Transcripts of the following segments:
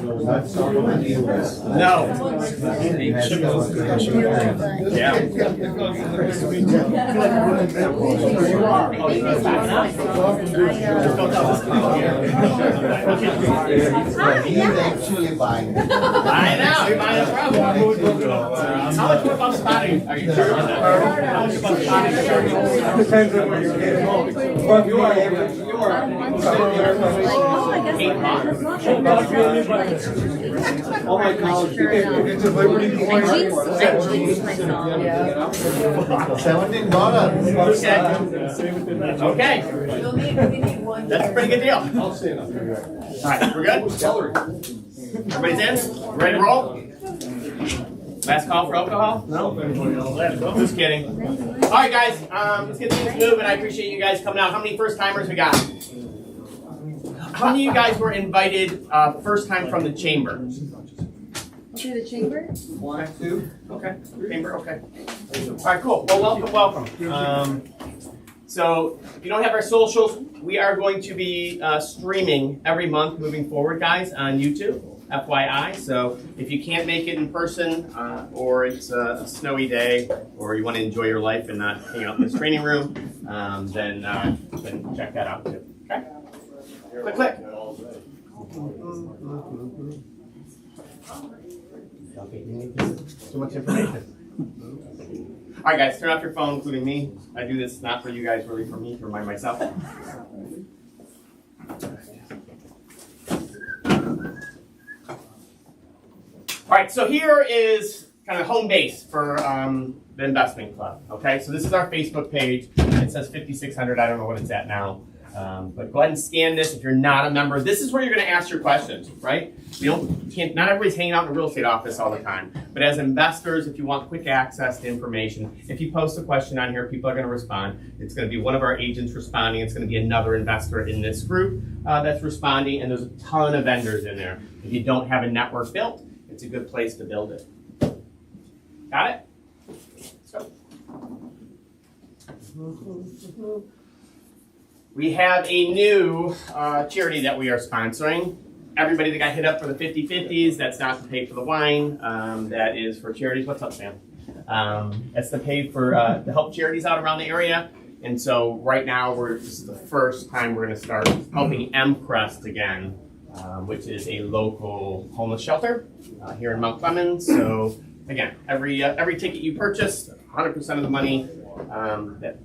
No. He's actually buying it. I know, you're buying a problem. How much more about spotting are you charging? How much about spotting? Depends on where you're getting home. Well, if you are average, you are. All my college, it's a Liberty Point. $17. Okay. That's a pretty good deal. I'll stand up here. All right, we're good? Everybody's in? Ready to roll? Last call for alcohol? No? Just kidding. All right, guys, let's get things moving. I appreciate you guys coming out. How many first timers we got? How many of you guys were invited first time from the chamber? To the chamber? 1, 2. Okay. Chamber. Okay. All right. Cool. Well, welcome. So if you don't have our socials, we are going to be streaming every month moving forward, guys, on YouTube. FYI. So if you can't make it in person, or it's a snowy day, or you want to enjoy your life and not hang out in this training room, then check that out too. Okay. Click. Too much information. All right, guys, turn off your phone, including me. I do this not for you guys, really for me, to remind myself. All right, so here is kind of home base for the investment club. Okay, so this is our Facebook page. It says 5,600. I don't know what it's at now. But go ahead and scan this if you're not a member. This is where you're going to ask your questions, right? Not everybody's hanging out in the real estate office all the time. But as investors, if you want quick access to information, if you post a question on here, people are going to respond. It's going to be one of our agents responding. It's going to be another investor in this group that's responding. And there's a ton of vendors in there. If you don't have a network built, it's a good place to build it. Got it? Let's go. We have a new charity that we are sponsoring. Everybody that got hit up for the 50/50s, that's not to pay for the wine. That is for charities. What's up, Sam? That's to pay for to help charities out around the area. And so right now, this is the first time we're going to start helping Presti again, which is a local homeless shelter here in Mount Clemens. So again, every ticket you purchase, 100% of the money that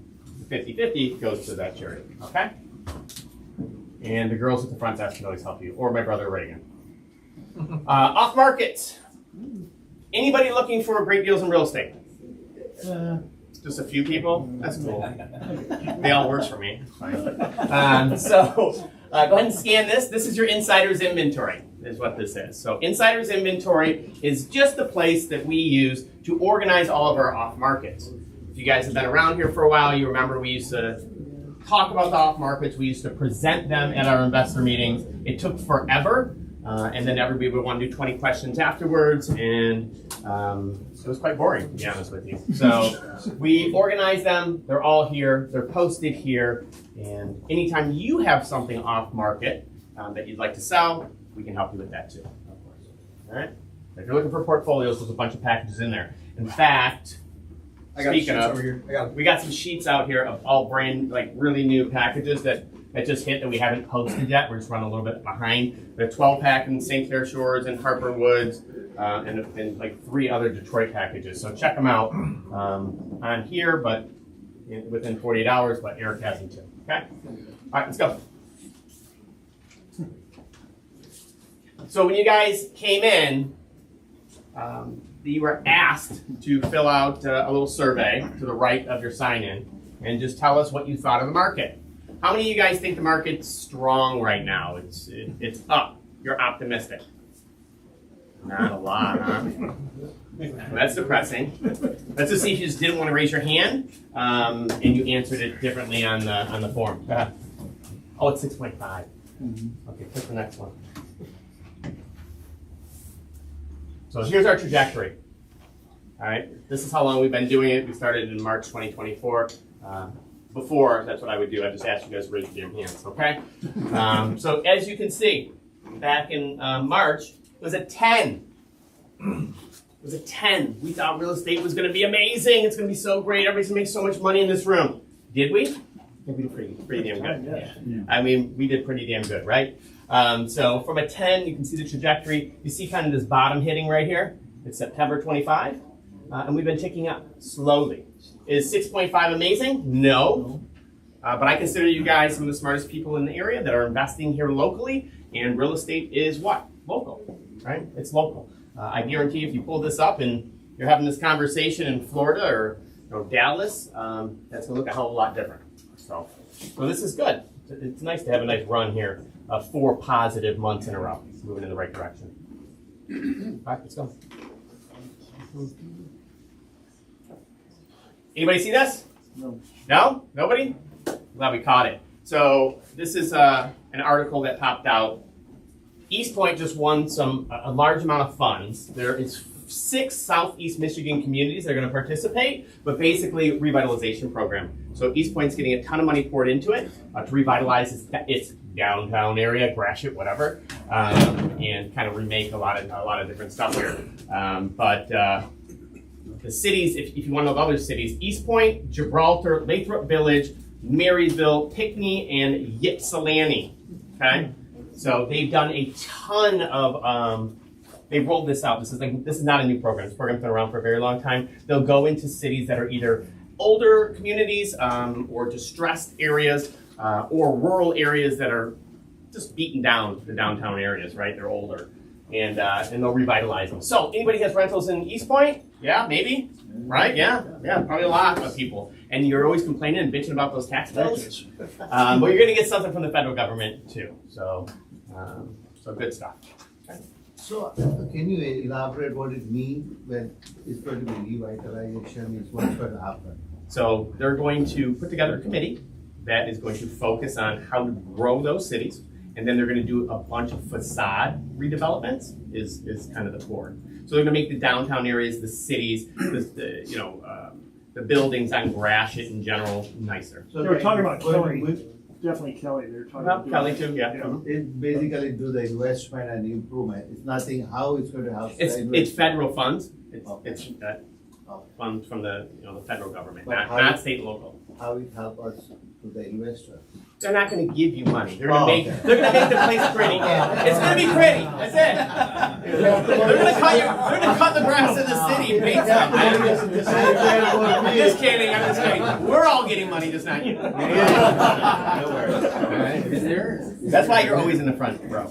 50/50 goes to that charity, okay? And the girls at the front desk can always help you, or my brother Reagan. Off market. Anybody looking for great deals in real estate? Just a few people? That's cool. They all works for me. So go ahead and scan this. This is your insider's inventory, is what this is. So insider's inventory is just the place that we use to organize all of our off markets. If you guys have been around here for a while, you remember we used to talk about the off markets. We used to present them at our investor meetings. It took forever, and then everybody would want to do 20 questions afterwards, and it was quite boring, to be honest with you. So we organize them. They're all here. They're posted here, and anytime you have something off market that you'd like to sell, we can help you with that too, of course. All right? If you're looking for portfolios, there's a bunch of packages in there. In fact, speaking of, we got some sheets out here of all brand, like really new packages that just hit that we haven't posted yet. We're just running a little bit behind. We have 12-pack in St. Clair Shores and Harper Woods, and like 3 other Detroit packages. So check them out on here, but within 48 hours, but Eric has them too. Okay? All right, let's go. So when you guys came in, you were asked to fill out a little survey to the right of your sign-in and just tell us what you thought of the market. How many of you guys think the market's strong right now? It's up. You're optimistic. Not a lot, huh? That's depressing. Let's just see if you just didn't want to raise your hand and you answered it differently on the form. Oh, it's 6.5. Okay, click the next one. So here's our trajectory. All right, this is how long we've been doing it. We started in March 2024. Before, that's what I would do. I just asked you guys to raise your hands, okay? So as you can see, back in March, was a 10. It was a 10. We thought real estate was going to be amazing. It's going to be so great. Everybody's going to make so much money in this room. Did we? I think we did pretty damn good. Yeah. I mean, we did pretty damn good, right? So from a 10, you can see the trajectory. You see kind of this bottom hitting right here. It's September 25. And we've been ticking up slowly. Is 6.5 amazing? No. But I consider you guys some of the smartest people in the area that are investing here locally. And real estate is what? Local, right? It's local. I guarantee if you pull this up and you're having this conversation in Florida or Dallas, that's going to look a hell of a lot different. So this is good. It's nice to have a nice run here. 4 positive months in a row, moving in the right direction. All right, let's go. Anybody see this? No. No? Nobody? Glad we caught it. So this is an article that popped out. East Point just won a large amount of funds. There is 6 Southeast Michigan communities that are going to participate, but basically revitalization program. So East Point's getting a ton of money poured into it to revitalize its downtown area, Gratiot, whatever, and kind of remake a lot of different stuff here. But the cities, if you want to know the other cities, East Point, Gibraltar, Lathrop Village, Marysville, Pinckney, and Ypsilanti. Okay, so they've done a ton of. They've rolled this out. This is not a new program. This program's been around for a very long time. They'll go into cities that are either older communities or distressed areas or rural areas that are just beaten down, the downtown areas, right? They're older. And they'll revitalize them. So anybody has rentals in East Point? Yeah, maybe, right? Yeah, probably a lot of people. And you're always complaining and bitching about those tax bills. But you're going to get something from the federal government too. So good stuff. Okay. So, can you elaborate what it means when it's going to be revitalization, is what's going to happen? So they're going to put together a committee that is going to focus on how to grow those cities, and then they're going to do a bunch of facade redevelopments. Is kind of the core. So they're going to make the downtown areas, the cities, the buildings on Gratiot in general nicer. So They were talking about Kelly, definitely Kelly. They were talking about Kelly too, yeah. it basically do the investment and improvement. It's nothing how it's going to help. It's federal funds. It's Okay. funds from the federal government, But not state and local. How it help us to the investor. They're not going to give you money. They're going to make the place pretty. It's going to be pretty. That's it. They're going to cut the grass in the city and paint something. I'm just kidding. We're all getting money, just not you. That's why you're always in the front row.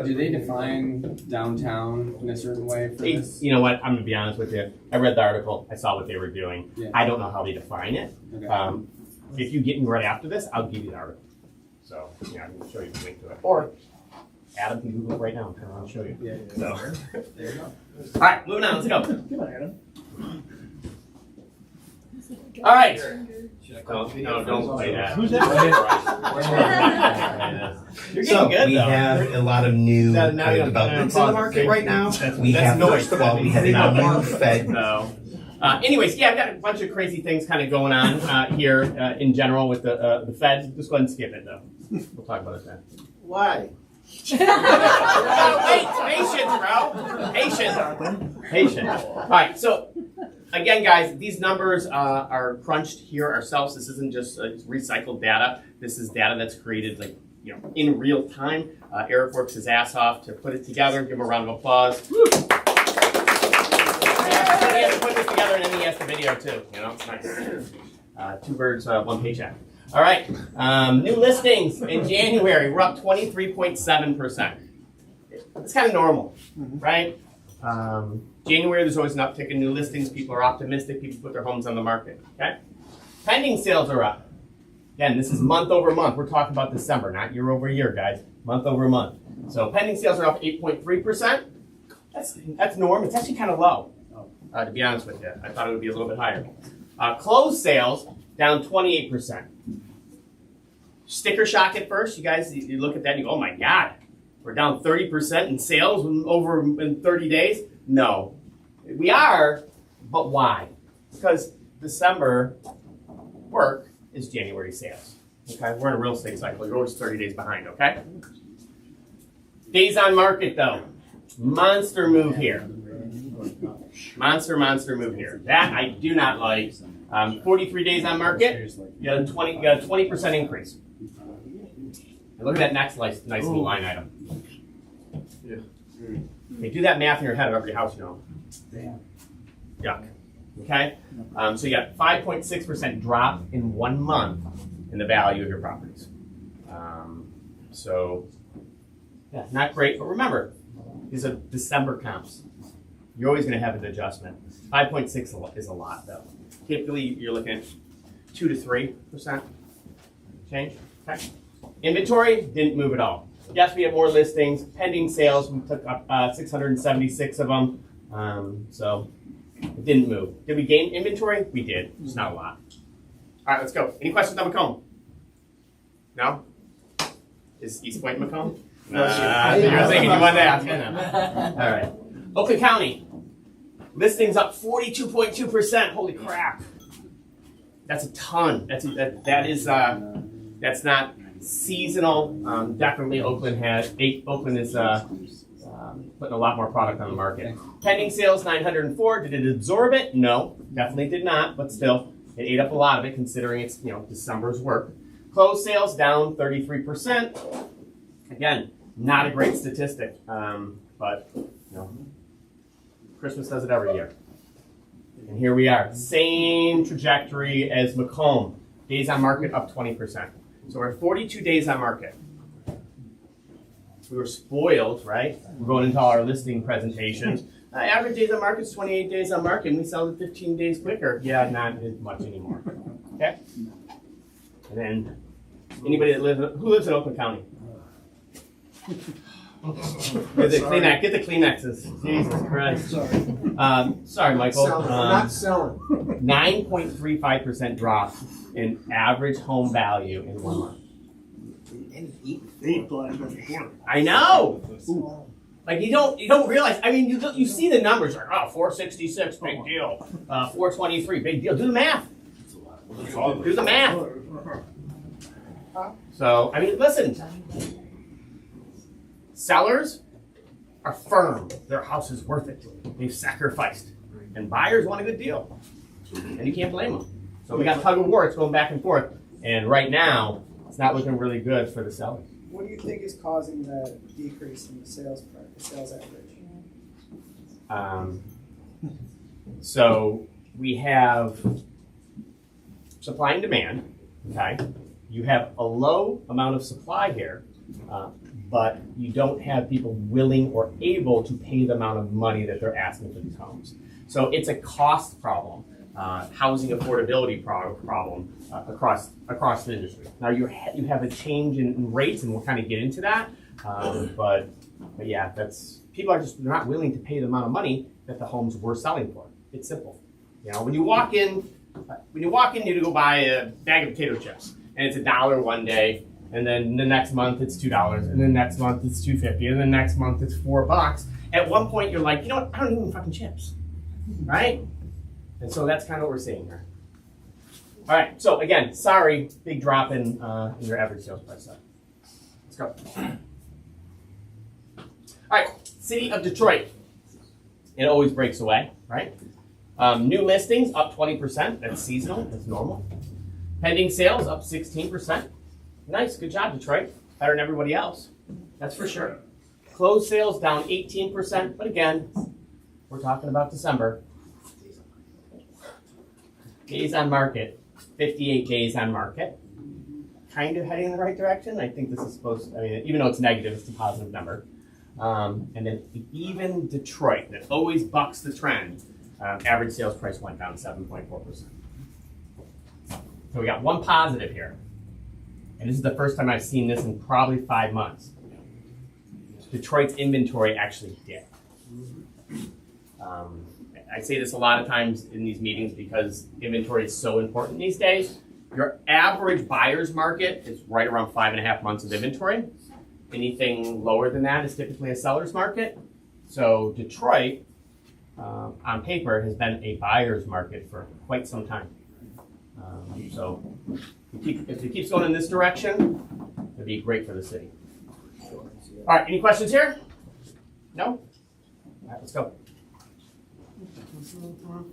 Do they define downtown in a certain way for this? You know what? I'm going to be honest with you. I read the article. I saw what they were doing. Yeah. I don't know how they define it. Okay. If you get me right after this, I'll give you the article. So, yeah, I'm going to show you the link to it. Or Adam can Google it right now. I'll show you. Yeah. So. There you go. All right, moving on. Let's go. Come on, Adam. All right. Don't play that. Who's You're So getting good, we though. have a lot of new Now kind you of don't- developments in the market right now. We That's have, noise. first of all, we have a new Fed. No. Anyways, yeah, I've got a bunch of crazy things kind of going on here in general with the Fed. Just go ahead and skip it, though. We'll talk about it then. Why? Wait, patience, bro. Patience. All right, so again, guys, these numbers are crunched here ourselves. This isn't just recycled data. This is data that's created in real time. Eric works his ass off to put it together. Give him a round of applause. Woo. He has to put this together and then he has the video too. It's nice. 2 birds, 1 paycheck. All right, new listings in January. We're up 23.7%. It's kind of normal, right? January, there's always an uptick in new listings. People are optimistic. People put their homes on the market. Okay, pending sales are up. Again, this is month over month. We're talking about December, not year over year, guys. Month over month. So pending sales are up 8.3%. That's normal. It's actually kind of low, to be honest with you. I thought it would be a little bit higher. Closed sales down 28%. Sticker shock at first. You guys, you look at that and you go, oh my God, we're down 30% in sales in 30 days? No. We are, but why? Because December work is January sales. Okay, we're in a real estate cycle. You're always 30 days behind, okay? Days on market though. monster move here. Monster move here. That I do not like. 43 days on market, you got a 20% increase. And look at that next nice little line item. Okay, do that math in your head of every house you know. Yuck. Okay? So you got 5.6% drop in 1 month in the value of your properties. So, yeah, not great. But remember, these are December comps. You're always going to have an adjustment. 5.6 is a lot, though. Typically, you're looking at 2 to 3% change. Okay. Inventory didn't move at all. Yes, we have more listings. Pending sales, we took up 676 of them. So it didn't move. Did we gain inventory? We did. It's not a lot. All right, let's go. Any questions on Macomb? No? Is East Point Macomb? You're thinking you wanted to ask. All right. Oakland County. Listings up 42.2%. Holy crap. That's a ton. That's not seasonal. Definitely Oakland is putting a lot more product on the market. Pending sales 904. Did it absorb it? No, definitely did not, but still it ate up a lot of it considering it's December's work. Closed sales down 33%. Again, not a great statistic. But Christmas does it every year. And here we are. Same trajectory as Macomb. Days on market up 20%. So we're at 42 days on market. We were spoiled, right? We're going into all our listing presentations. Average days on market is 28 days on market, and we sell it 15 days quicker. Yeah, not as much anymore. Okay? And then, anybody who lives in Oakland County? Get the Kleenexes. Jesus Christ. Sorry, Michael. Not selling. 9.35% drop in average home value in 1 month. I know. Like you don't realize. I mean, you see the numbers like 466, big deal. 423, big deal. Do the math. Do the math. So I mean, listen. Sellers are firm. Their house is worth it. They've sacrificed. And buyers want a good deal. And you can't blame them. So we got tug of war. It's going back and forth. And right now, it's not looking really good for the sellers. What do you think is causing the decrease in the sales price, the sales average? So we have supply and demand. Okay, you have a low amount of supply here. But you don't have people willing or able to pay the amount of money that they're asking for these homes. So it's a cost problem, housing affordability problem across the industry. Now you have a change in rates, and we'll kind of get into that. But yeah, people are just not willing to pay the amount of money that the homes we're selling for. It's simple. When you walk in, you go buy a bag of potato chips, and it's $1 one day. And then the next month it's $2, and then next month it's $2.50, and then next month it's $4. At one point you're like, you know what? I don't need any fucking chips, right? And so that's kind of what we're seeing here. All right. So again, sorry, big drop in your average sales price. Let's go. All right, City of Detroit. It always breaks away, right? New listings up 20%. That's seasonal. That's normal. Pending sales up 16%. Nice, good job, Detroit. Better than everybody else, that's for sure. Closed sales down 18%, but again, we're talking about December. Days on market, 58 days on market. Kind of heading in the right direction. I think this is supposed to, even though it's negative, it's a positive number. And then even Detroit, that always bucks the trend, average sales price went down 7.4%. So we got one positive here. And this is the first time I've seen this in probably 5 months. Detroit's inventory actually dipped. I say this a lot of times in these meetings because inventory is so important these days. Your average buyer's market is right around 5.5 months of inventory. Anything lower than that is typically a seller's market. So Detroit, on paper, has been a buyer's market for quite some time. So if it keeps going in this direction, it'd be great for the city. All right, any questions here? No? right, let's go. All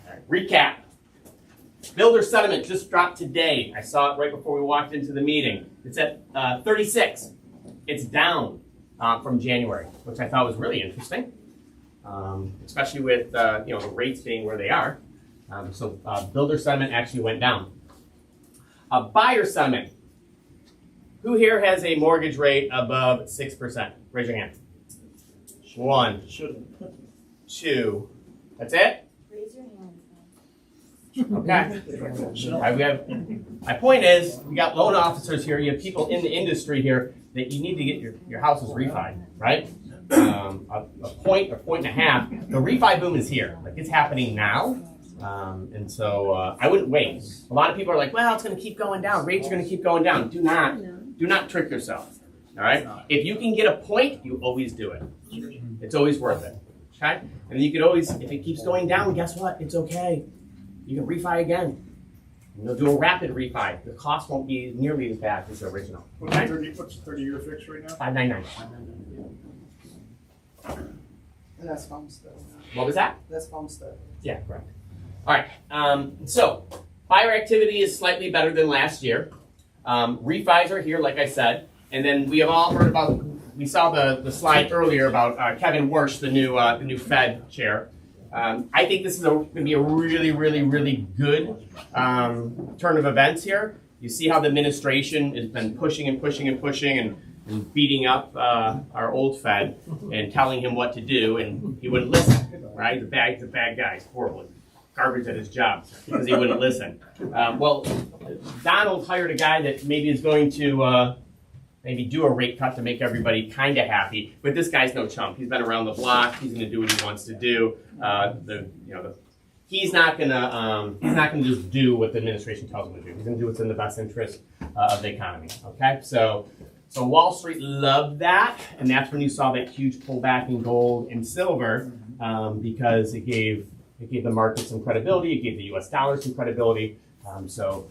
right, recap. Builder sentiment just dropped today. I saw it right before we walked into the meeting. It's at 36. It's down from January, which I thought was really interesting, especially with the rates being where they are. So builder sentiment actually went down. Buyer sentiment. Who here has a mortgage rate above 6%? Raise your hand. 1, 2. That's it? Raise your hand. Okay. My point is, we got loan officers here. You have people in the industry here that you need to get your houses refied, right? A point or point and a half. The refi boom is here. Like, it's happening now. And so I wouldn't wait. A lot of people are like, well, it's going to keep going down. Rates are going to keep going down. Do not trick yourself. All right. If you can get a point, you always do it. It's always worth it. Okay. And you can always, if it keeps going down, guess what? It's okay. You can refi again. You'll do a rapid refi. The cost won't be nearly as bad as the original. What's the 30-year fix right now? 599. And that's homestead. What was that? That's homestead. Yeah, correct. All right. So buyer activity is slightly better than last year. Refis are here, like I said, and then we have all heard about. We saw the slide earlier about Kevin Warsh, the new Fed chair. I think this is going to be a really, really, really good turn of events here. You see how the administration has been pushing and beating up our old Fed and telling him what to do, and he wouldn't listen, right? The bad guy. He's horrible. Garbage at his job because he wouldn't listen. Well, Donald hired a guy that maybe is going to maybe do a rate cut to make everybody kind of happy, but this guy's no chump. He's been around the block. He's going to do what he wants to do. He's not going to just do what the administration tells him to do. He's going to do what's in the best interest of the economy. Okay, so Wall Street loved that, and that's when you saw that huge pullback in gold and silver because it gave the market some credibility. It gave the U.S. dollar some credibility. So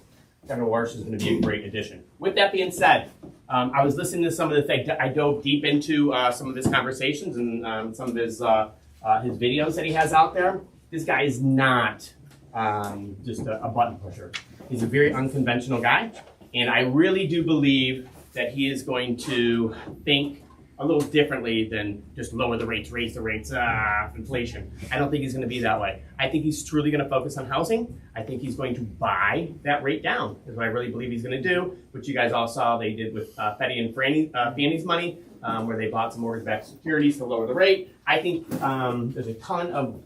Kevin Warsh is going to be a great addition. With that being said, I was listening to some of the things. I dove deep into some of his conversations and some of his videos that he has out there. This guy is not just a button pusher. He's a very unconventional guy, and I really do believe that he is going to think a little differently than just lower the rates, raise the rates, inflation. I don't think he's going to be that way. I think he's truly going to focus on housing. I think he's going to buy that rate down, is what I really believe he's going to do, which you guys all saw they did with Freddie and Fannie's money, where they bought some mortgage-backed securities to lower the rate. I think there's a ton of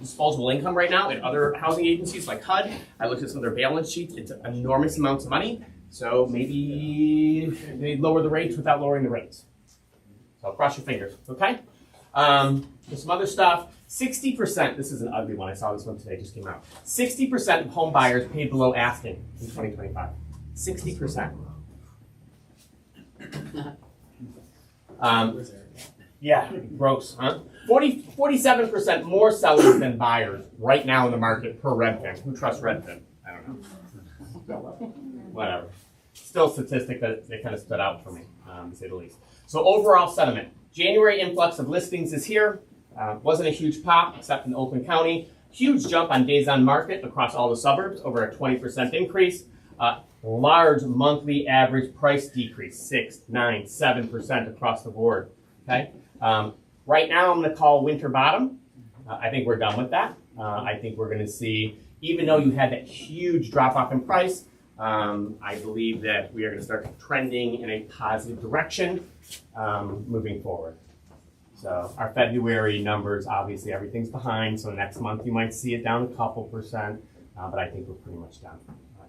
disposable income right now at other housing agencies like HUD. I looked at some of their balance sheets. It's enormous amounts of money. So maybe they lower the rates without lowering the rates. So cross your fingers, okay? There's some other stuff. 60%, this is an ugly one. I saw this one today, just came out. 60% of home buyers paid below asking in 2025. 60%. Yeah, gross, huh? 47% more sellers than buyers right now in the market per Redfin. Who trusts Redfin? I don't know. Whatever. Still a statistic that kind of stood out for me, to say the least. So overall sentiment. January influx of listings is here. Wasn't a huge pop, except in Oakland County. Huge jump on days on market across all the suburbs, over a 20% increase. Large monthly average price decrease, 6, 9, 7% across the board. Okay. Right now, I'm going to call winter bottom. I think we're done with that. I think we're going to see, even though you had that huge drop off in price, I believe that we are going to start trending in a positive direction moving forward. So our February numbers, obviously everything's behind. So next month you might see it down a couple percent, but I think we're pretty much done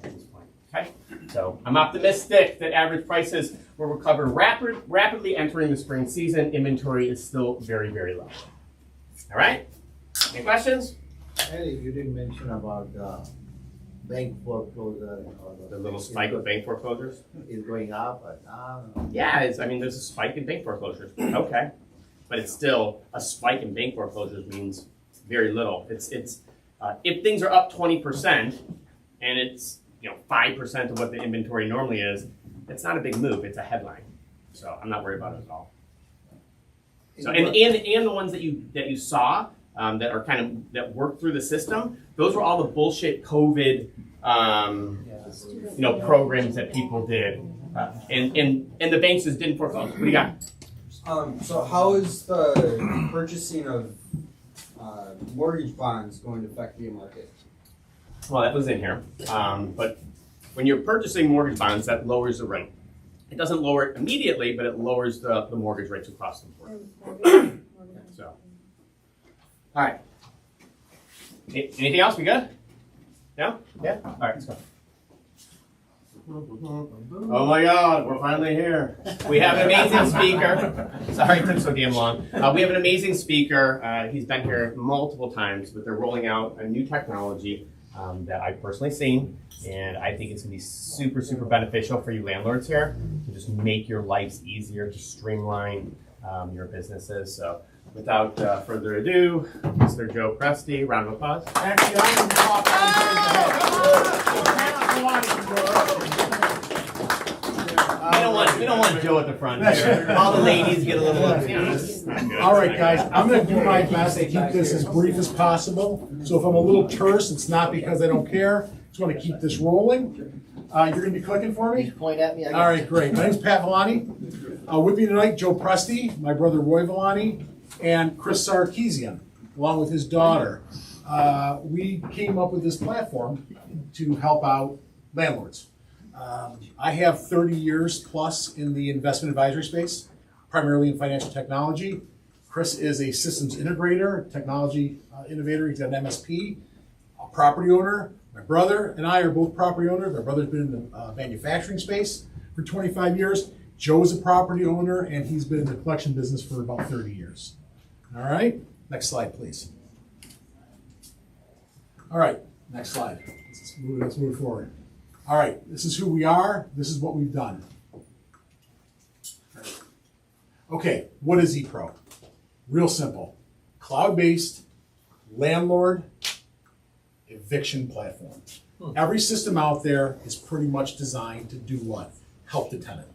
at this point. Okay, so I'm optimistic that average prices will recover rapidly entering the spring season. Inventory is still very, very low. All right, any questions? Hey, you didn't mention about bank foreclosure or The little spike of bank foreclosures? is going up or down. Yeah, there's a spike in bank foreclosures. Okay, but it's still a spike in bank foreclosures means very little. It's if things are up 20% and it's 5% of what the inventory normally is, it's not a big move. It's a headline, so I'm not worried about it at all. So and the ones that you saw that are kind of that work through the system, those were all the bullshit COVID programs that people did, and the banks just didn't foreclose. What do you got? So how is the purchasing of mortgage bonds going to affect the market? Well, that was in here, but when you're purchasing mortgage bonds, that lowers the rate. It doesn't lower it immediately, but it lowers the mortgage rates across the board. So, all right. Anything else? We good? No? Yeah? All right, let's go. Oh my God, we're finally here. We have an amazing speaker. Sorry it took so damn long. We have an amazing speaker. He's been here multiple times, but they're rolling out a new technology that I've personally seen, and I think it's going to be super, super beneficial for you landlords here to just make your lives easier, to streamline your businesses. So without further ado, Mr. Joe Presti, round of applause. Actually, I can talk We don't want Joe at the front here. All the ladies get a little, All right, guys, I'm gonna do my best to keep this as brief as possible. So if I'm a little terse, it's not because I don't care. Just want to keep this rolling. You're gonna be clicking for me? Point at me. All right, great. My name's Pat Villani. With me tonight, Joe Presti, my brother Roy Villani, and Chris Sarkeesian, along with his daughter. We came up with this platform to help out landlords. I have 30 years plus in the investment advisory space, primarily in financial technology. Chris is a systems integrator, technology innovator. He's got an MSP, a property owner. My brother and I are both property owners. My brother's been in the manufacturing space for 25 years. Joe's a property owner, and he's been in the collection business for about 30 years. All right, next slide, please. All right, next slide. Let's move forward. All right, this is who we are. This is what we've done. Okay, what is EPRO? Real simple. Cloud-based landlord eviction platform. Every system out there is pretty much designed to do what? Help the tenant.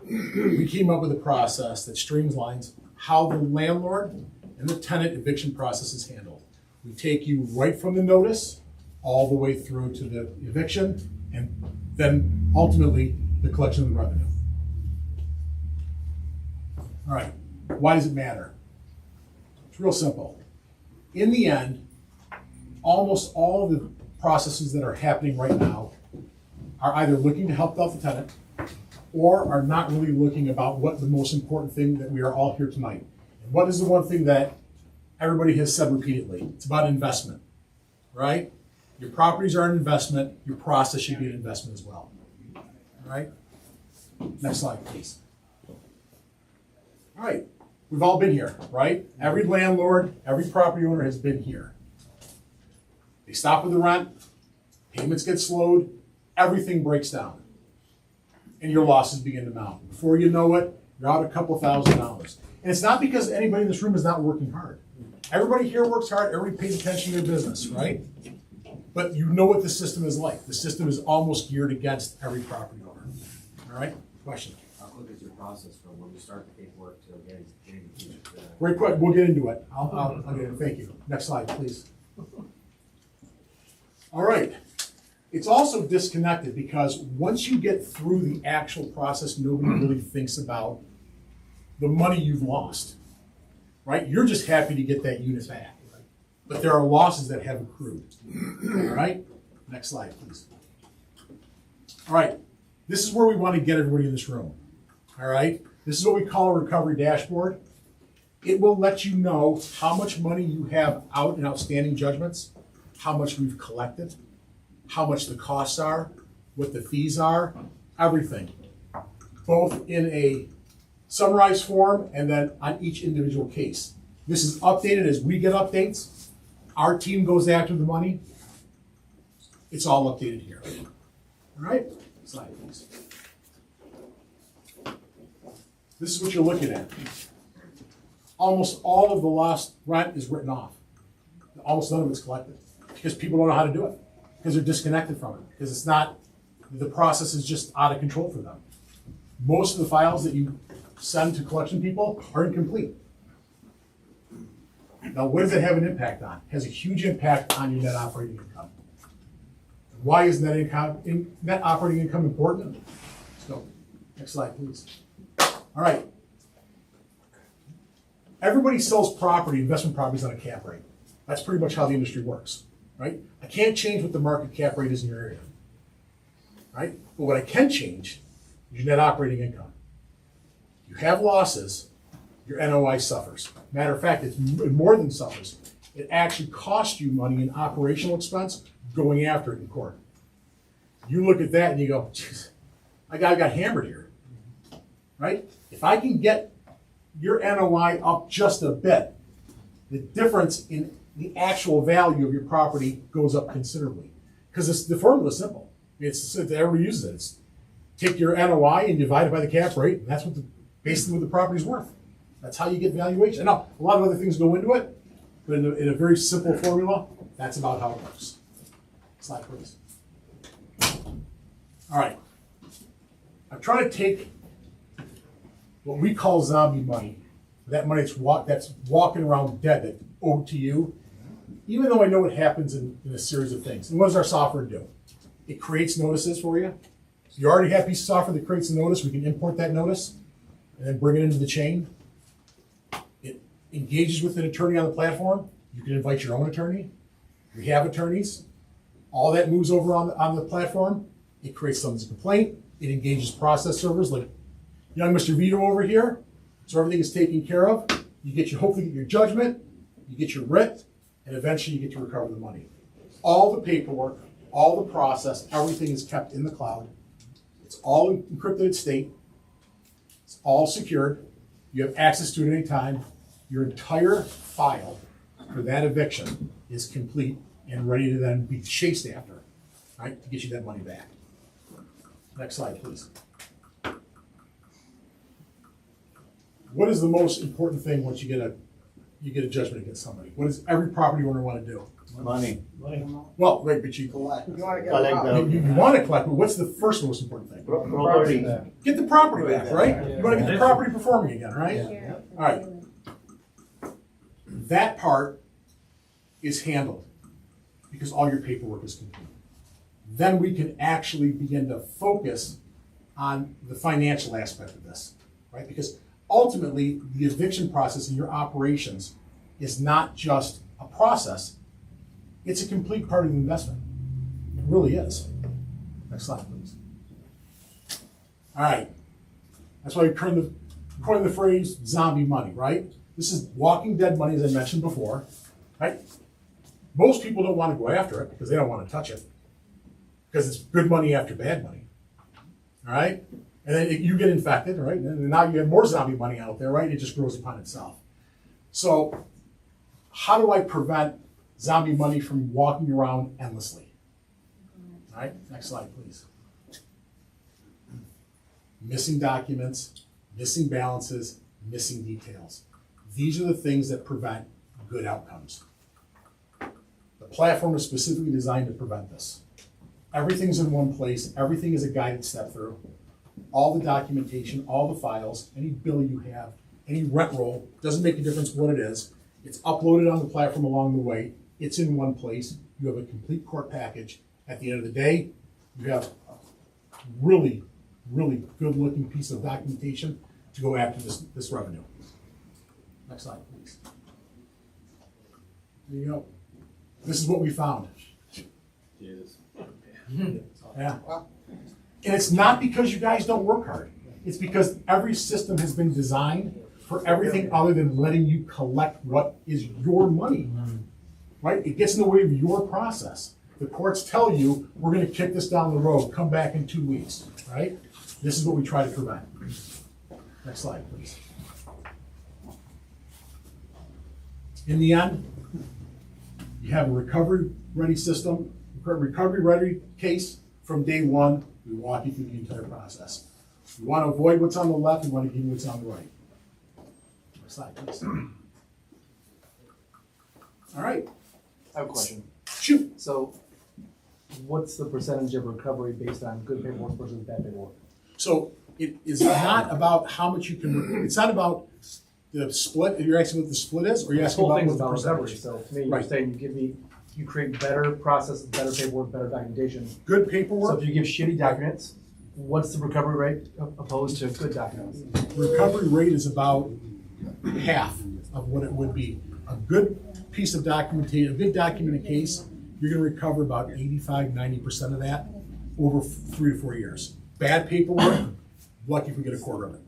We came up with a process that streamlines how the landlord and the tenant eviction process is handled. We take you right from the notice all the way through to the eviction, and then ultimately the collection of the revenue. All right, why does it matter? It's real simple. In the end, almost all of the processes that are happening right now are either looking to help out the tenant or are not really looking about what the most important thing that we are all here tonight. And what is the one thing that everybody has said repeatedly? It's about investment, right? Your properties are an investment. Your process should be an investment as well. All right? Next slide, please. All right. We've all been here, right? Every landlord, every property owner has been here. They stop with the rent, payments get slowed, everything breaks down, and your losses begin to mount. Before you know it, you're out $2,000. And it's not because anybody in this room is not working hard. Everybody here works hard. Everybody pays attention to their business, right? But you know what the system is like. The system is almost geared against every property owner. All right? Question? How quick is your process from when you start the paperwork to getting Very quick. We'll get into it. I'll get it. Thank you. Next slide, please. All right. It's also disconnected because once you get through the actual process, nobody really thinks about the money you've lost, right? You're just happy to get that unit back. But there are losses that have accrued. All right? Next slide, please. All right. This is where we want to get everybody in this room. All right? This is what we call a recovery dashboard. It will let you know how much money you have out in outstanding judgments, how much we've collected, how much the costs are, what the fees are, everything. Both in a summarized form and then on each individual case. This is updated as we get updates. Our team goes after the money. It's all updated here. All right? Slide, please. This is what you're looking at. Almost all of the lost rent is written off. Almost none of it's collected because people don't know how to do it, because they're disconnected from it, because it's not, the process is just out of control for them. Most of the files that you send to collection people are incomplete. Now, what does that have an impact on? It has a huge impact on your net operating income. Why is net operating income important? Let's go. Next slide, please. All right. Everybody sells property, investment properties on a cap rate. That's pretty much how the industry works, right? I can't change what the market cap rate is in your area, right? But what I can change is your net operating income. You have losses, your NOI suffers. Matter of fact, it more than suffers. It actually costs you money in operational expense going after it in court. You look at that and you go, geez, I got hammered here, right? If I can get your NOI up just a bit, the difference in the actual value of your property goes up considerably. Because the formula is simple. Everybody uses it. It's take your NOI and divide it by the cap rate, and that's basically what the property's worth. That's how you get valuation. Now, a lot of other things go into it, but in a very simple formula, that's about how it works. Slide, please. All right. I'm trying to take what we call zombie money, that money that's walking around dead, that's owed to you, even though I know what happens in a series of things. And what does our software do? It creates notices for you. So you already have a piece of software that creates a notice. We can import that notice and then bring it into the chain. It engages with an attorney on the platform. You can invite your own attorney. We have attorneys. All that moves over on the platform. It creates someone's complaint. It engages process servers like young Mr. Vito over here. So everything is taken care of. You hopefully get your judgment, you get your writ, and eventually you get to recover the money. All the paperwork, all the process, everything is kept in the cloud. It's all in encrypted state. It's all secured. You have access to it at any time. Your entire file for that eviction is complete and ready to then be chased after, right, to get you that money back. Next slide, please. What is the most important thing once you get a judgment against somebody? What does every property owner want to do? Money. Well, right, but you Collect. You wanna get Collect robbed. the- you want to collect, but what's the first most important thing? Property. Get the property back, right? You want to get the property performing again, right? Yeah. All right. That part is handled because all your paperwork is complete. Then we can actually begin to focus on the financial aspect of this, right? Because ultimately, the eviction process in your operations is not just a process, it's a complete part of the investment. It really is. Next slide, please. All right. That's why we coined the phrase zombie money, right? This is walking dead money, as I mentioned before, right? Most people don't want to go after it because they don't want to touch it because it's good money after bad money, all right? And then you get infected, right? And now you have more zombie money out there, right? It just grows upon itself. So how do I prevent zombie money from walking around endlessly? All right, next slide, please. Missing documents, missing balances, missing details. These are the things that prevent good outcomes. The platform is specifically designed to prevent this. Everything's in one place. Everything is a guided step through. All the documentation, all the files, any bill you have, any rent roll, doesn't make a difference what it is. It's uploaded on the platform along the way. It's in one place. You have a complete court package. At the end of the day, you have a really, really good looking piece of documentation to go after this revenue. Next slide, please. There you go. This is what we found. Jesus. Yeah. And it's not because you guys don't work hard. It's because every system has been designed for everything other than letting you collect what is your money. Right? It gets in the way of your process. The courts tell you, we're going to kick this down the road, come back in 2 weeks. Right? This is what we try to prevent. Next slide, please. In the end, you have a recovery-ready system, recovery-ready case from day one. We walk you through the entire process. We want to avoid what's on the left, we want to give you what's on the right. Next slide, please. All right, I have a question. shoot. So, what's the percentage of recovery based on good paperwork versus bad paperwork? So it is not about how much you can, it's not about the split. You're asking what the split is, or you're The asking whole about thing's what the about recovery, percentage? so to me, you're Right. saying you create better processes, better paperwork, better documentation. Good So paperwork, if you give shitty documents, what's the recovery rate opposed to good documents? recovery rate is about half of what it would be. A good piece of documentation, a good documented case, you're gonna recover about 85–90% of that over 3 to 4 years. Bad paperwork, lucky if we get a quarter of it.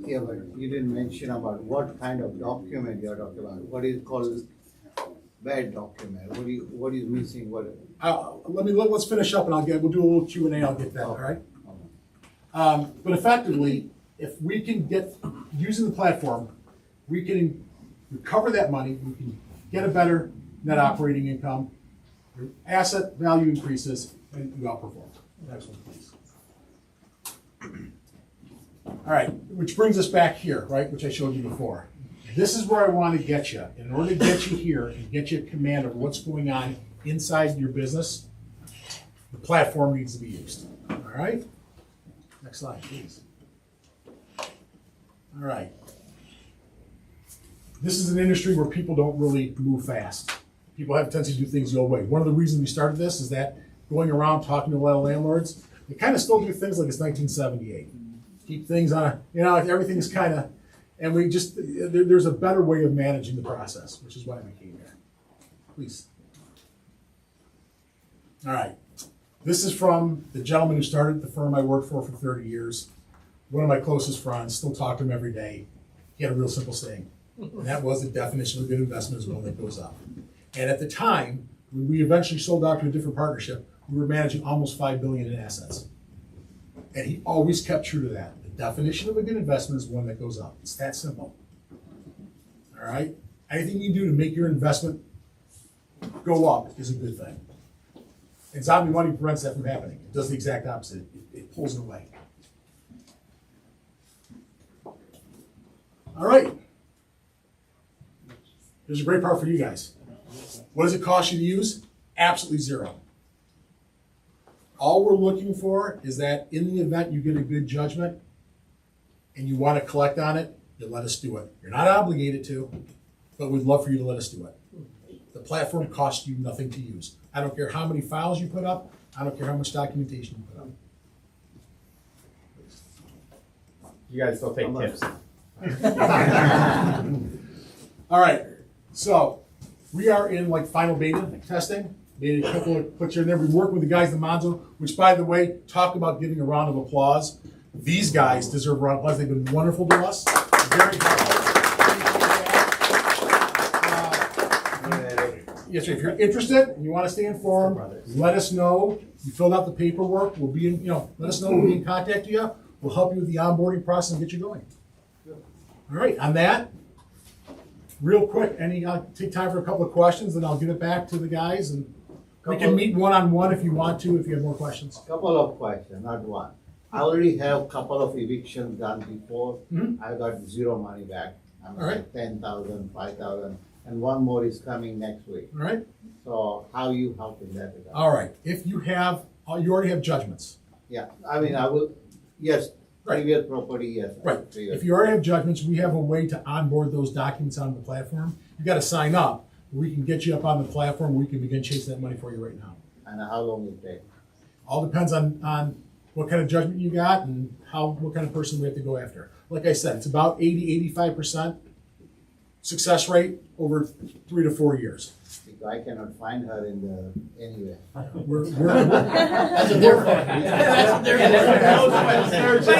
Yeah, but you didn't mention about what kind of document you're talking about. What is called bad document? What is missing? Let's finish up and we'll do a little Q&A, I'll get that, all right? But effectively, if we can using the platform, we can recover that money, we can get a better net operating income, your asset value increases, and you outperform. Next one, please. All right, which brings us back here, right, which I showed you before. This is where I want to get you. In order to get you here and get you a command of what's going on inside your business, the platform needs to be used. All right? Next slide, please. All right. This is an industry where people don't really move fast. People have a tendency to do things the old way. One of the reasons we started this is that going around talking to a lot of landlords, they kind of still do things like it's 1978. Keep things on everything's kind of, and we just, there's a better way of managing the process, which is why we came here. Please. All right. This is from the gentleman who started the firm I worked for 30 years. One of my closest friends, still talk to him every day. He had a real simple saying, and that was the definition of a good investment is one that goes up. And at the time, when we eventually sold out to a different partnership, we were managing almost $5 billion in assets. And he always kept true to that. The definition of a good investment is one that goes up. It's that simple. All right? Anything you do to make your investment go up is a good thing. And zombie money prevents that from happening. It does the exact opposite. It pulls it away. All right. Here's a great part for you guys. What does it cost you to use? Absolutely zero. All we're looking for is that in the event you get a good judgment and you want to collect on it, you let us do it. You're not obligated to, but we'd love for you to let us do it. The platform costs you nothing to use. I don't care how many files you put up. I don't care how much documentation you put up. You guys still take tips. All right, so we are in like final beta testing. Made a couple of clicks here and there. We work with the guys at Monzo, which, by the way, talk about giving a round of applause. These guys deserve a round of applause. They've been wonderful to us. Very helpful. Yes, if you're interested and you want to stay informed, let us know. You filled out the paperwork. We'll be in, let us know. We'll be in contact with you. We'll help you with the onboarding process and get you going. All right, on that, real quick, I'll take time for a couple of questions, and I'll give it back to the guys, and we can meet one-on-one if you want to, if you have more questions. Couple of questions, not one. I already have a couple of evictions done before. I got zero money back. I mean, All right. like 10,000, 5,000, and one more is coming next week. All right? So how you helping that? All right. If you already have judgments. Yeah, I mean, I will, yes, Right. previous property, yes. Right. previous. If you already have judgments, we have a way to onboard those documents on the platform. You got to sign up. We can get you up on the platform. We can begin chasing that money for you right now. And how long it take? All depends on what kind of judgment you got and what kind of person we have to go after. Like I said, it's about 80–85% success rate over 3 to 4 years. Because I cannot find her in the, anywhere. That's what they're for. That's what they're for.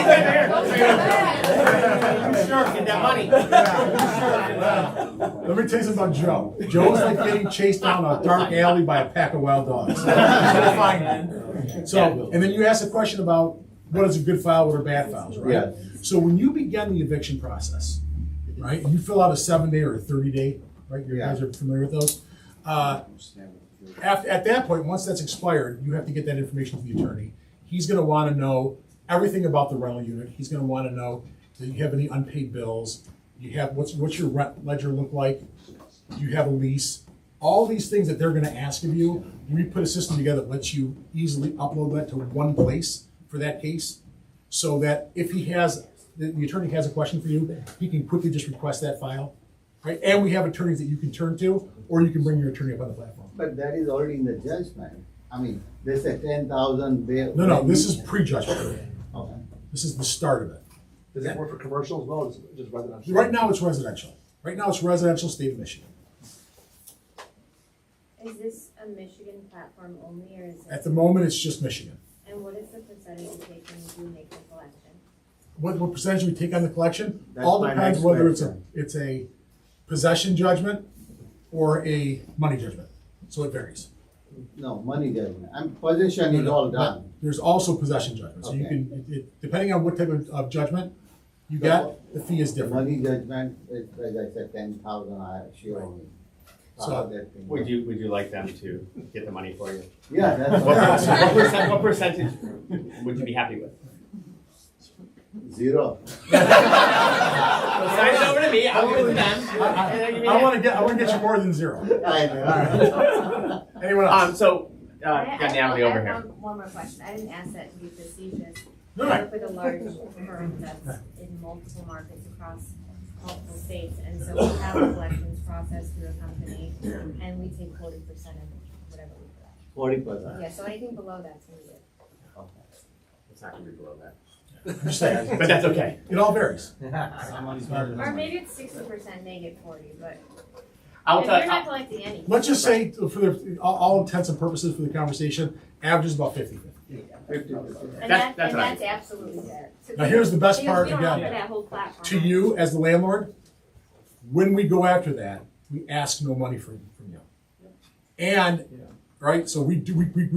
Sure, get that money. Let me tell you something about Joe. Joe's like getting chased down a dark alley by a pack of wild dogs. So, and then you asked a question about what is a good file, what are bad files, right? Yes. So when you begin the eviction process, right, and you fill out a 7-day or a 30-day, right? You guys are familiar with those. At that point, once that's expired, you have to get that information to the attorney. He's going to want to know everything about the rental unit. He's going to want to know, do you have any unpaid bills? You have what's your rent ledger look like? Do you have a lease? All these things that they're going to ask of you, we put a system together that lets you easily upload that to one place for that case. so that if he has, the attorney has a question for you, he can quickly just request that file, right? And we have attorneys that you can turn to, or you can bring your attorney up on the platform. But that is already in the judgment. I mean, they said 10,000. No, this is pre-judgment. Okay. This is the start of it. Does it work for commercial as well, or is it just residential? Right now, it's residential. Right now, it's residential, state of Michigan. Is this a Michigan platform only, or is it? At the moment, it's just Michigan. And what is the percentage you take when you make the collection? What percentage we take on the collection? That's All my depends next whether question. it's a possession judgment or a money judgment. So it varies. No, money judgment. And possession is all done. There's also possession judgment. So you Okay. can, depending on what type of judgment you got, the fee is The different. money judgment, is, as I said, 10,000, she owed me. So- that thing. Would you like them to get the money for you? Yeah, that's What percentage would you be happy with? 0. Sign it over to me, I'll give it to them. I want to get you more than 0. I know. Anyone else? So, I got Natalie over have here. one more question. I didn't ask that to be facetious. No, I no. work with a large firm that's in multiple markets across multiple states, and so we have a collections process through a company, and we take 40% of whatever we collect. 40%. Yeah, so anything below that's needed. It's not gonna be below that. I'm just saying. But that's okay. It all varies. Or maybe it's 60%, they get 40, but I'll if tell you're not collecting anything. Let's just say, for all intents and purposes for the conversation, average is about 50-50. 50%. And That's that's what I- absolutely fair. So Now, here's the best because part we don't again. offer that whole platform. To you, as the landlord, when we go after that, we ask no money from you. And, right, so we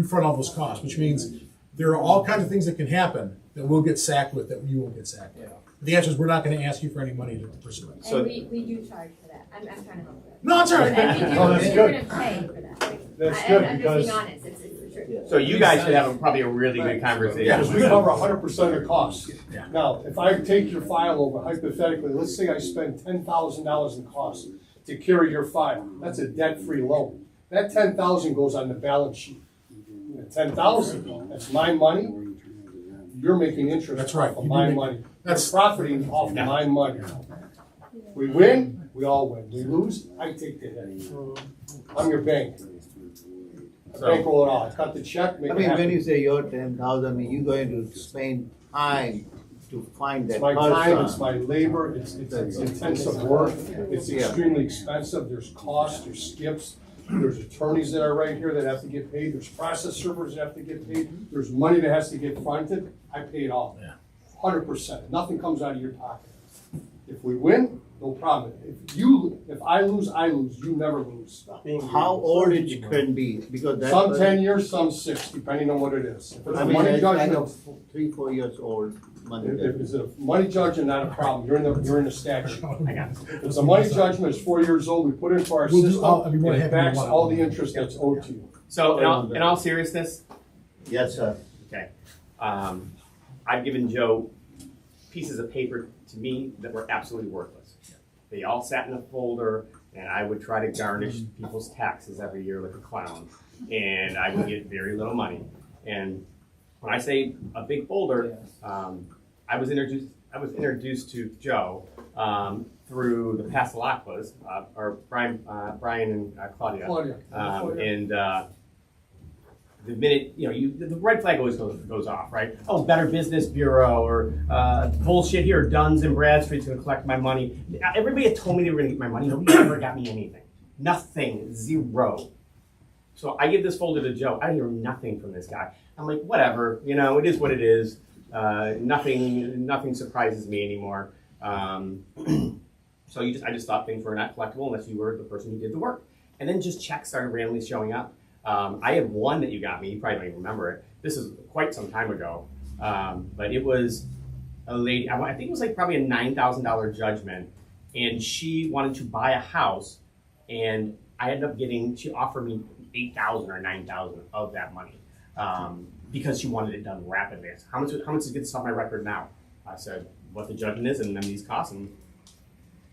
front all those costs, which means there are all kinds of things that can happen that we'll get sacked with, that you won't get sacked with. The answer is, we're not gonna ask you for any money to pursue it. And we do charge for that. I'm trying to help with that. No, it's all right. And we do, Oh, that's we're good. gonna pay for that. That's good, I'm just because- being honest, it's the truth. So you guys should have probably a really good conversation. Because we cover 100% of the costs. Yeah. Now, if I take your file over, hypothetically, let's say I spend $10,000 in costs to carry your file, that's a debt-free loan. That 10,000 goes on the balance sheet. The 10,000, that's my money, you're making interest That's right. off of You do my make- money. You're that's- profiting off of my money. We win, we all win. We lose, I take the hit. I'm your bank. I bankroll it all. I cut the check, make I it mean, when happen. you say you're 10,000, you're going to spend time to find that It's my time, it's person. my labor, it's intensive work, it's extremely expensive, there's costs, there's skips, there's attorneys that are right here that have to get paid, there's process servers that have to get paid, there's money that has to get fronted, I pay it all. Yeah. 100%, nothing comes out of your pocket. If we win, no problem. If I lose, you never lose. How old it can be, because that's. Some 10 years, some 6, depending on what it is. If it's I a mean, money that's kind judgment, of 3-4 years old money if judgment. it's a money judgment, not a problem, you're in the statute. I got it. If it's a money judgment, it's 4 years old, we put it into our We'll do- system, I'll be more and than it happy to backs want it. all the interest that's owed to you. So in all seriousness, Yes, sir. okay, I've given Joe pieces of paper to me that were absolutely worthless. They all sat in a folder, and I would try to garnish people's taxes every year like a clown, and I would get very little money. And when I say a big folder, I was introduced to Joe through the Passalacqua, or Brian and Claudia. And the minute, the red flag always goes off, right? Oh, Better Business Bureau, or bullshit here, Duns and Bradstreet's gonna collect my money. Everybody had told me they were gonna get my money. Nobody ever got me anything. Nothing. 0. So I give this folder to Joe. I hear nothing from this guy. I'm like, whatever, it is what it is. Nothing surprises me anymore. So I just thought things were not collectible unless you were the person who did the work. And then just checks started randomly showing up. I had one that you got me. You probably don't even remember it. This is quite some time ago. But it was a lady, I think it was like probably a $9,000 judgment. And she wanted to buy a house. And I ended up she offered me $8,000 or $9,000 of that money. Because she wanted it done rapidly. I said, how much is it off my record now? I said, what the judgment is and then these costs. And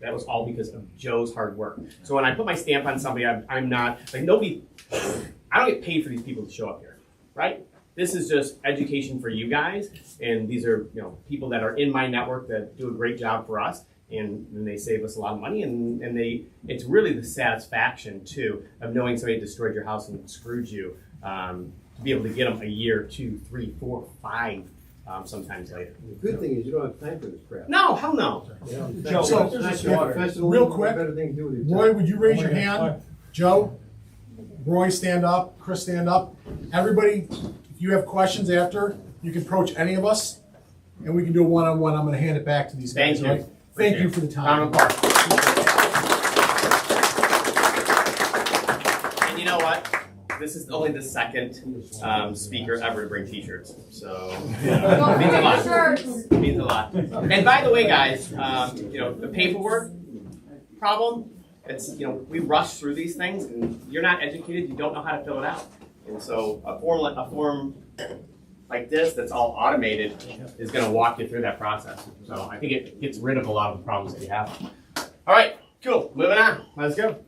that was all because of Joe's hard work. So when I put my stamp on somebody, I'm not, like nobody, I don't get paid for these people to show up here, right? this is just education for you guys, and these are people that are in my network that do a great job for us, and they save us a lot of money, and it's really the satisfaction too of knowing somebody destroyed your house and screwed you, to be able to get them a year, 2, 3, 4, 5. Sometimes later. The good thing is you don't have time for this crap. No, hell no. Real quick, Roy, would you raise your hand? Joe, Roy, stand up. Chris, stand up. Everybody, if you have questions after, you can approach any of us, and we can do a one-on-one. I'm going to hand it back to these guys. Thank you. Right? Thank you for the time. And you know what? This is only the second speaker ever to bring T-shirts, so it means a lot. It means a lot. And by the way, guys, the paperwork problem. It's we rush through these things, and you're not educated. You don't know how to fill it out, and so a form like this that's all automated is going to walk you through that process. So I think it gets rid of a lot of the problems that you have. All right, cool. Moving on. Let's go.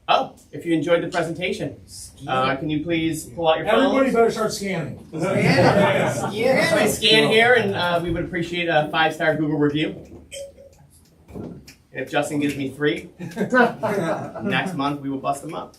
Oh, if you enjoyed the presentation, can you please pull out your phones? Everybody better start scanning. Please scan here, and we would appreciate a 5-star Google review. If Justin gives me 3, next month we will bust them up.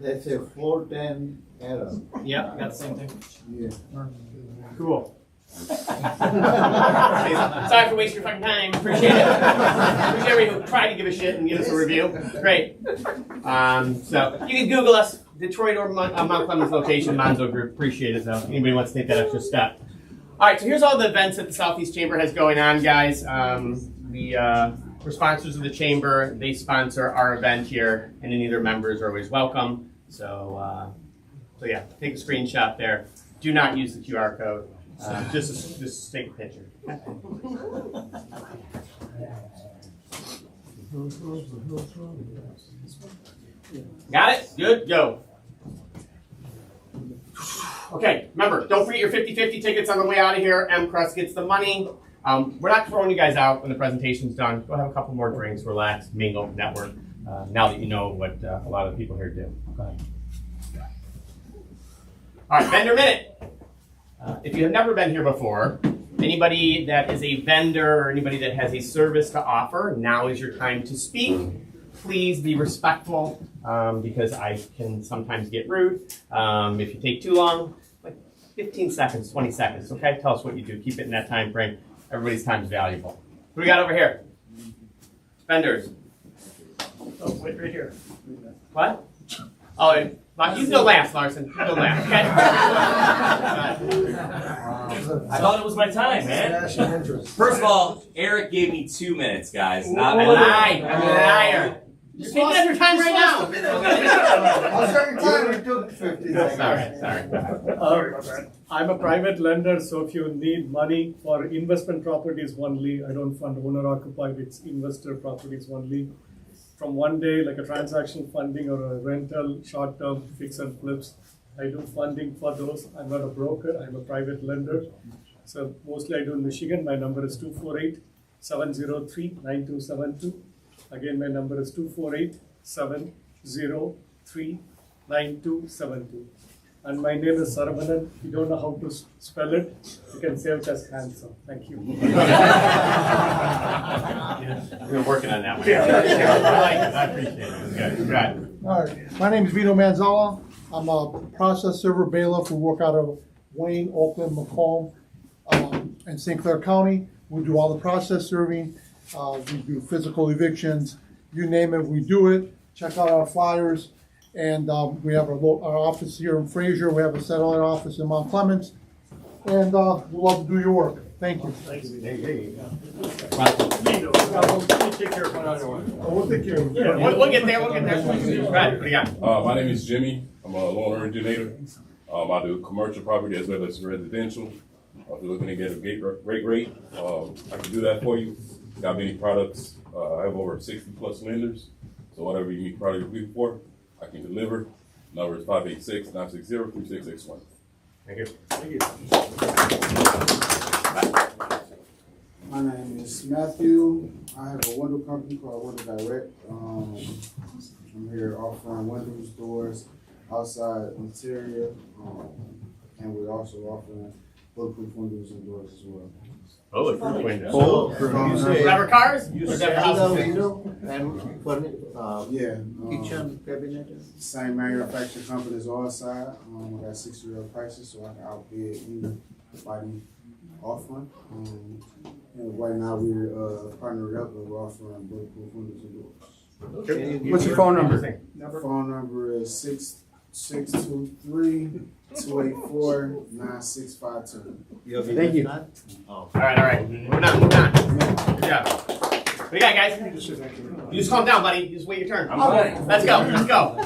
That's a 410 error. Yep, I got the same thing. Yeah. Cool. Sorry for wasting your fucking time. Appreciate it. Appreciate everybody who tried to give a shit and give us a review. Great. So you can Google us, Detroit or Mount Clemens location, Monzo Group. Appreciate it though. Anybody wants to take that extra step. All right, so here's all the events that the Southeast Chamber has going on, guys. We're sponsors of the Chamber. They sponsor our event here, and any of their members are always welcome. So yeah, take a screenshot there. Do not use the QR code. Just take a picture. Got it? Good, go. Okay, remember, don't forget your 50-50 tickets on the way out of here. M-Crust gets the money. We're not throwing you guys out when the presentation's done. Go have a couple more drinks, relax, mingle, network, now that you know what a lot of the people here do. Go ahead. All right, Vendor Minute. If you have never been here before, anybody that is a vendor or anybody that has a service to offer, now is your time to speak. Please be respectful because I can sometimes get rude. If you take too long, like 15 seconds, 20 seconds, okay? Tell us what you do. Keep it in that time frame. Everybody's time is valuable. Who we got over here? Vendors. Oh, wait, right here. What? Oh, you go last, Larson. You go last, okay? I thought it was my time, man. First of all, Eric gave me 2 minutes, guys. Not I'm a liar. You're taking up your time right now. I'll start your time. It took 50 seconds. Sorry. I'm a private lender, so if you need money for investment properties only, I don't fund owner occupied, it's investor properties only. From one day, like a transaction funding or a rental, short term, fix and flips, I do funding for those. I'm not a broker, I'm a private lender. So mostly I do in Michigan. My number is 248-703-9272. Again, my number is 248-703-9272. And my name is Saravanan. If you don't know how to spell it, you can save it as handsome. Thank you. We're working on that one. I like it. I appreciate it. Good. Right. All right. My name is Vito Manzella. I'm a process server bailiff. We work out of Wayne, Oakland, Macomb, and St. Clair County. We do all the process serving. We do physical evictions. You name it, we do it. Check out our flyers. And we have our office here in Fraser. We have a satellite office in Mount Clemens. And we'd love to do your work. Thank you. Thank you. There you go. We'll take care of one other one. We'll take care of you. We'll get there. Right. What do you got? My name is Jimmy. I'm a loan originator. I do commercial property as well as residential. If you're looking to get a great rate, I can do that for you. Got many products. I have over 60 plus lenders. So whatever you need product looking for, I can deliver. Number is 586-960-3661. Thank you. My name is Matthew. I have a window company called Window Direct. I'm here offering windows, doors, outside interior, and we're also offering bulletproof windows and doors as well. Bulletproof windows. So, Rubber cars? You Or is sell that for houses? the window and Yeah. kitchen cabinet? Same manufacturing company as all side. I got 6-year prices, so I can outbid anybody offering. And right now we're partnered up and we're offering bulletproof windows and doors. What's your phone number? Phone number is 623-284-9652. Thank you. All right. Moving on. Good job. What do you got, guys? You just calm down, buddy. You just wait your turn. Let's go.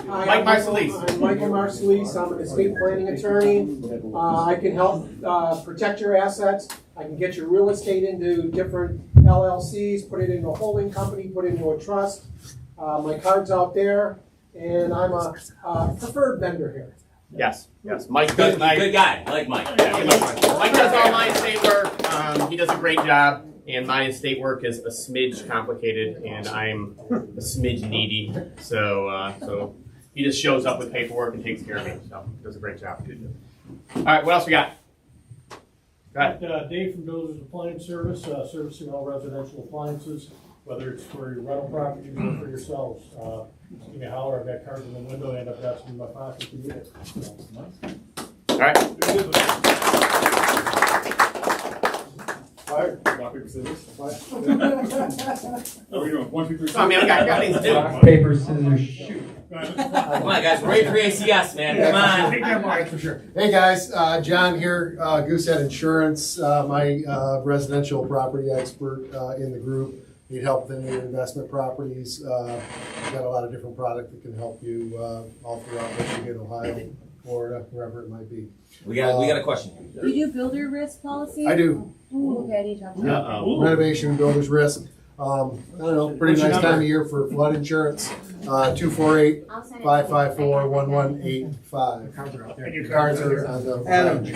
Mike Marcelise. I'm Michael Marcelise. I'm an estate planning attorney. I can help protect your assets. I can get your real estate into different LLCs, put it into a holding company, put it into a trust. My card's out there, and I'm a preferred vendor here. Yes. Mike does Good guy. I like Mike. Mike does all my estate work. He does a great job. And my estate work is a smidge complicated, and I'm a smidge needy. So he just shows up with paperwork and takes care of me. So he does a great job. All right, what else we got? Go ahead. Dave from Builders Appliance Service, servicing all residential appliances, whether it's for your rental properties or for yourselves. Just give me a holler. I've got cards in the window, and I've got some in my pocket to get it. All right. Fire. Rock, paper, scissors. Fire. How are we doing? 1, 2, 3. Come on, man. We got things to do. Rock, paper, scissors, shoot. Come on, guys. We're ready for ACS, man. Come on. Take that mic for sure. Hey guys, John here, Goosehead Insurance, my residential property expert in the group. Need help with any of your investment properties. We've got a lot of different product that can help you all throughout Michigan, Ohio, Florida, wherever it might be. We got a question here. You do builder risk policy? I do. Ooh, okay, I need to talk about that. Renovation, builder's risk. I don't know, pretty nice time of year for flood insurance. 248-554-1185. Cards are on the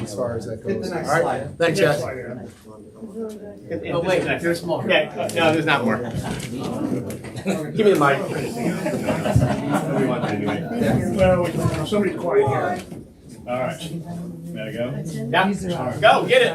as far as that goes. All right, thanks, guys. Oh, wait, there's more. Yeah, no, there's not more. Give me the mic. We want that anyway. Well, somebody's quiet here. All right. May I go? Yeah. Go, get it.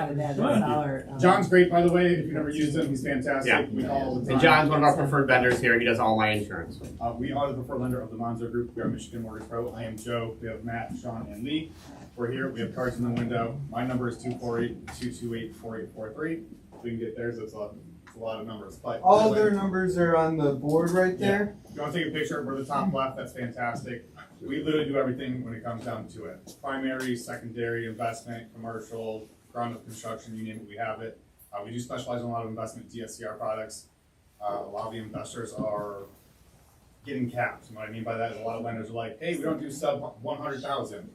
John's great, by the way. If you've never used him, he's fantastic. Yeah. We call all the time. And John's one of our preferred vendors here. He does all my insurance. We are the preferred lender of the Monzo Group. We are Michigan Mortgage Pro. I am Joe. We have Matt, Sean, and Lee. We're here. We have cards in the window. My number is 248-228-4843. We can get theirs. It's a lot of numbers. But all their numbers are on the board right there. If you want to take a picture, we're the top left. That's fantastic. We literally do everything when it comes down to it. Primary, secondary, investment, commercial, ground up construction, you name it, we have it. We do specialize in a lot of investment DSCR products. A lot of the investors are getting capped. And what I mean by that is a lot of lenders are like, hey, we don't do sub 100,000.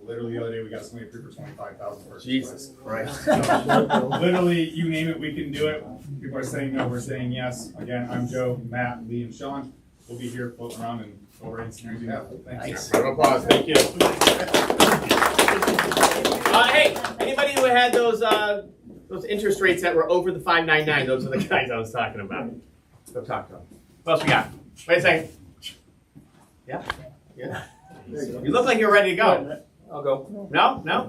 Literally the other day we got somebody approved for 25,000. Jesus Christ. So, literally, you name it, we can do it. People are saying no, we're saying yes. Again, I'm Joe, Matt, Lee, and Sean. We'll be here floating around and go over any scenarios you have. Thanks. Round of applause. Thank you. Hey, anybody who had those interest rates that were over the 5.99, those are the guys I was talking about. Go talk to them. What else we got? Wait a second. Yeah? You look like you're ready to go. I'll go. No? Go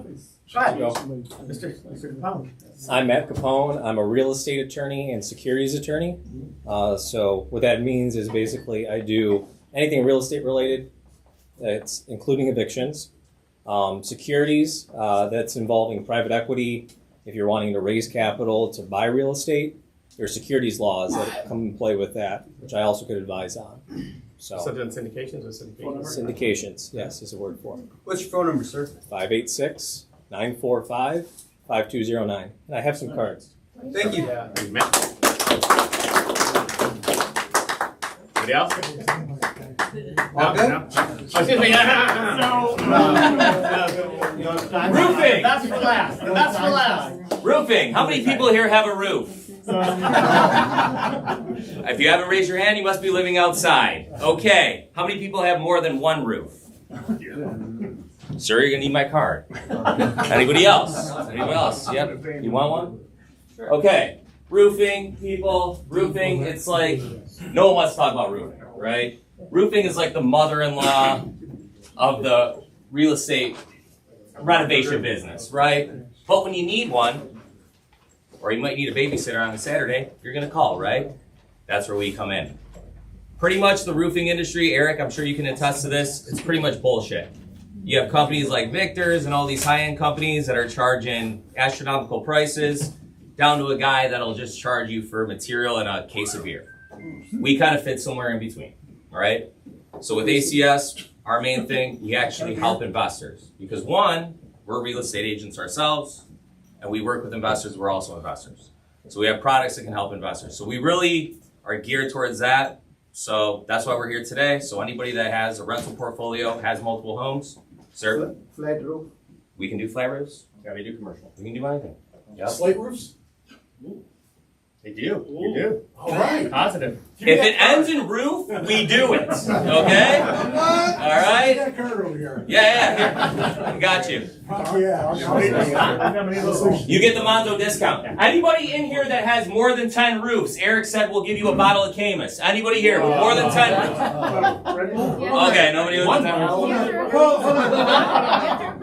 ahead. Mr. Capone. I'm Matt Capone. I'm a real estate attorney and securities attorney. So what that means is basically I do anything real estate related. It's including evictions, securities that's involving private equity. If you're wanting to raise capital to buy real estate, there's securities laws that come into play with that, which I also could advise on. So doing syndications or syndications? Syndications, yes, is a word for it. What's your phone number, sir? 586-945-5209. And I have some cards. Thank you. Anybody else? All good? No. Oh, excuse me. Roofing. That's for last. That's for last. Roofing. How many people here have a roof? If you haven't raised your hand, you must be living outside. Okay. How many people have more than one roof? Sir, you're gonna need my card. Anybody else? Anybody else? Yep. You want one? Okay. Roofing, people. Roofing. It's like no one wants to talk about roofing, right? Roofing is like the mother-in-law of the real estate renovation business, right? But when you need one, or you might need a babysitter on a Saturday, you're gonna call, right? That's where we come in. Pretty much the roofing industry, Eric, I'm sure you can attest to this, it's pretty much bullshit. You have companies like Victor's and all these high-end companies that are charging astronomical prices, down to a guy that'll just charge you for material and a case of beer. We kind of fit somewhere in between, all right? So with ACS, our main thing, we actually help investors. Because one, we're real estate agents ourselves, and we work with investors, we're also investors. So we have products that can help investors. So we really are geared towards that. So that's why we're here today. So anybody that has a rental portfolio, has multiple homes, sir? Flat roof? We can do flat roofs. Yeah, we do commercial. We can do anything. Yep. Slate roofs? They do. You do. All right. Positive. If it ends in roof, we do it. Okay? All right? That card over here. Yeah. Here. Got you. Oh, yeah. You get the Monzo discount. Anybody in here that has more than 10 roofs, Eric said we'll give you a bottle of Camus. Anybody here with more than 10 roofs? Okay, nobody with 10 roofs. Hold on.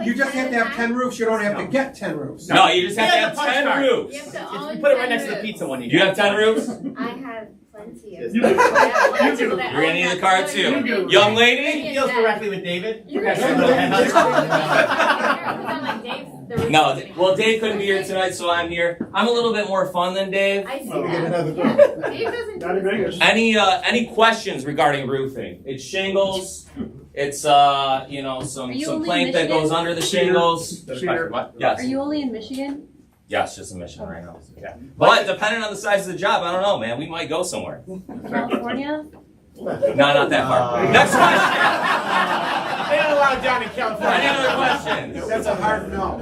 You just have to have 10 roofs, you don't have to get 10 roofs. No, you just have to have 10 roofs. You have to own You put it right 10 next to the roofs. pizza one. Do you have 10 roofs? I have plenty of. You do. You're You're gonna need a card too. Young lady? He deals directly with David. You're Okay, gonna so need head like No, well, Dave couldn't be here tonight, so I'm here. I'm a little bit more fun than Dave. I see Oh, we get that. another door. Dave doesn't do this. Any questions regarding roofing? It's shingles. It's some Are you only plank in that goes Michigan? under the shingles. What? Yes. Are you only in Michigan? Yes, just a mission right now. Yeah. But depending on the size of the job, I don't know, man. We might go somewhere. California? No, not that far. Next question. They don't allow John in California. Any other questions? That's a hard no.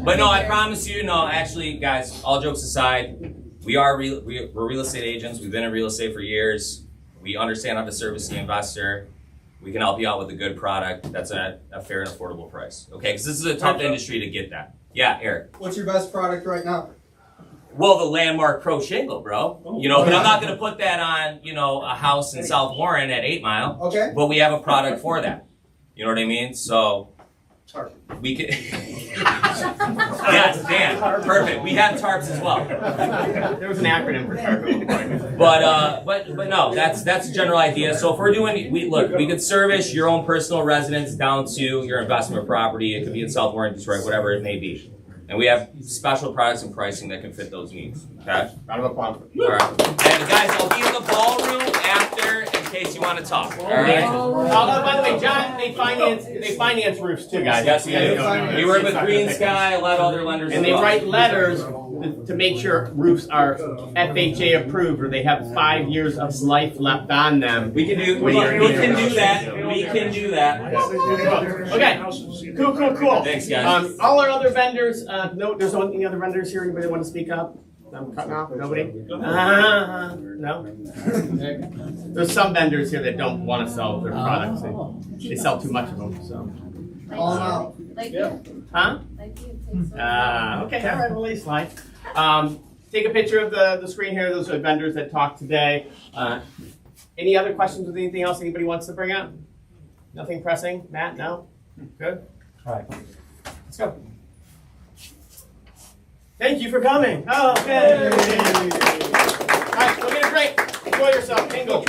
But no, I promise you, no. Actually, guys, all jokes aside, we're real estate agents. We've been in real estate for years. We understand how to service the investor. We can help you out with a good product that's at a fair and affordable price. Okay, because this is a tough industry to get that. Yeah, Eric. What's your best product right now? Well, the Landmark Pro Shingle, bro. But I'm not going to put that on, a house in South Warren at 8 Mile. Okay. But we have a product for that. You know what I mean? So we can. Yes, Dan. Perfect. We have tarps as well. There was an acronym for tarp. But no, that's the general idea. So if we're doing, we could service your own personal residence down to your investment property. It could be in South Warren, Detroit, whatever it may be. And we have special products and pricing that can fit those needs. Okay? Round of applause. All right. And guys, I'll be in the ballroom after in case you want to talk. All right. By the way, John, they finance roofs too, guys. Yes, we do. We work with Green Sky, a lot of other lenders. And as they well. write letters to make sure roofs are FHA approved, or they have 5 years of life left on them. We can do that. We can do that. Okay. Cool. Thanks, guys. All our other vendors, no, there's no any other vendors here. Anybody want to speak up? I'm cutting off. Nobody? No? There's some vendors here that don't want to sell their products. They sell too much of them, so. Like you. Huh? Like you. Okay, all right, well, leave slide. Take a picture of the screen here. Those are vendors that talked today. Any other questions with anything else anybody wants to bring up? Nothing pressing? Matt, no? Good? All right. Let's go. Thank you for coming. Oh, okay. All right, go get a drink. Enjoy yourself. Bingo.